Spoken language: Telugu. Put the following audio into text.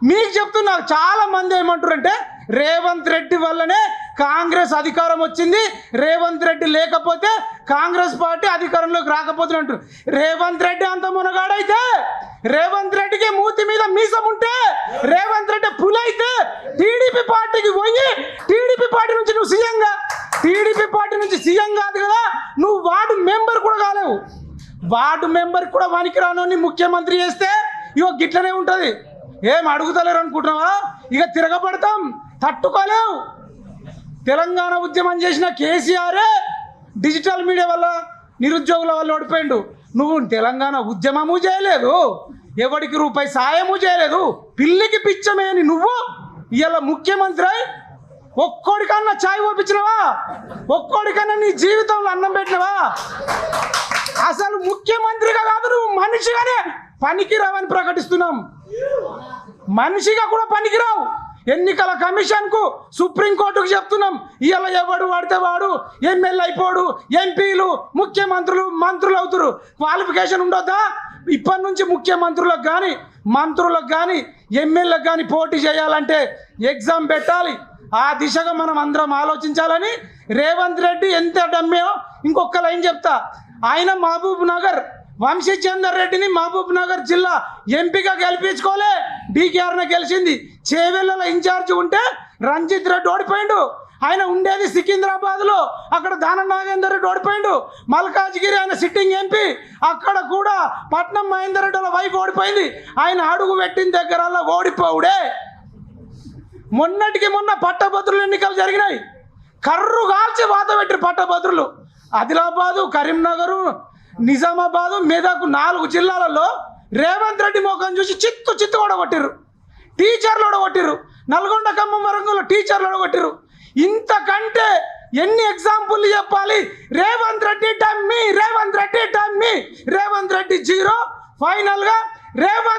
మీకు చెప్తున్నా, చాలా మంది ఏమంటారంటే రేవంత్ రెడ్డి వల్లనే కాంగ్రెస్ అధికారం వచ్చింది, రేవంత్ రెడ్డి లేకపోతే కాంగ్రెస్ పార్టీ అధికారంలోకి రాకపోతుంది అంటారు. రేవంత్ రెడ్డి అంత మునగాడైతే, రేవంత్ రెడ్డికి మూతి మీద మీసం ఉంటే, రేవంత్ రెడ్డి పులైతే టీడీపీ పార్టీకి పోయి టీడీపీ పార్టీ నుంచి నువ్వు సీఎంగా, టీడీపీ పార్టీ నుంచి సీఎం కాదు కదా, నువ్వు వార్డు మెంబర్ కూడా కాలేవు. వార్డు మెంబర్ కూడా వానికి రానోని ముఖ్యమంత్రి చేస్తే ఇగో గిట్లనే ఉంటుంది. ఏం అడుగుతలేరు అనుకుంటున్నావా? ఇక తిరగబడతాం, తట్టుకోలేవు. తెలంగాణ ఉద్యమం చేసిన కేసీఆరే డిజిటల్ మీడియా వల్ల నిరుద్యోగుల వల్ల ఓడిపోయిండు. నువ్వు తెలంగాణ ఉద్యమము చేయలేదు, ఎవడికి రూపాయి సాయము చేయలేదు, పిల్లికి పిచ్చమేని నువ్వు ఇలా ముఖ్యమంత్రి ఒక్కోడికన్నా ఛాయ్ పంపించినవా? ఒక్కోడికన్నా నీ జీవితంలో అన్నం పెట్టినవా? అసలు ముఖ్యమంత్రిగా కాదు, నువ్వు మనిషిగానే పనికిరావని ప్రకటిస్తున్నాం. మనిషిగా కూడా పనికిరావు. ఎన్నికల కమిషన్కు, సుప్రీంకోర్టుకు చెప్తున్నాం. ఇలా ఎవడు వాడితే వాడు ఎమ్మెల్యే అయిపోడు, ఎంపీలు ముఖ్యమంత్రులు మంత్రులు అవుతారు. క్వాలిఫికేషన్ ఉండొద్దా? ఇప్పటి నుంచి ముఖ్యమంత్రులకు కానీ మంత్రులకు కానీ ఎమ్మెల్యేలకు కానీ పోటీ చేయాలంటే ఎగ్జామ్ పెట్టాలి. ఆ దిశగా మనం అందరం ఆలోచించాలని రేవంత్ రెడ్డి ఎంత డమ్మేయో ఇంకొక లైన్ చెప్తా. ఆయన మహబూబ్ నగర్ వంశీచందర్ రెడ్డిని మహబూబ్ నగర్ జిల్లా ఎంపీగా గెలిపించుకోలే, డీకేఆర్న గెలిచింది. చేవెళ్ళలో ఇన్ఛార్జ్ ఉంటే రంజిత్ రెడ్డి ఓడిపోయిండు. ఆయన ఉండేది సికింద్రాబాద్లో, అక్కడ దానం నాగేందర్ రెడ్డి ఓడిపోయిండు. మల్కాజ్గిరి ఆయన సిట్టింగ్ ఎంపీ, అక్కడ కూడా పట్నం మహేందర్ రెడ్డి వాళ్ళ వైఫ్ ఓడిపోయింది. ఆయన అడుగు పెట్టిన దగ్గర ఓడిపోవుడే. మొన్నటికి మొన్న పట్టభద్రులు ఎన్నికలు జరిగినాయి. కర్రు కాల్చి వాత పెట్టి పట్టభద్రులు ఆదిలాబాదు, కరీంనగరు, నిజామాబాదు, మెదక్ 4 జిల్లాలలో రేవంత్ రెడ్డి మోకం చూసి చిత్తు కూడా కొట్టిర్రు. టీచర్లు కూడా కొట్టిర్రు. నల్గొండ, ఖమ్మం, వరంగల్ టీచర్లు కూడా కొట్టిర్రు. ఇంతకంటే ఎన్ని ఎగ్జాంపుల్ చెప్పాలి? Revanth Reddy dummy, Revanth Reddy dummy, Revanth Reddy zero. ఫైనల్గా రేవంత్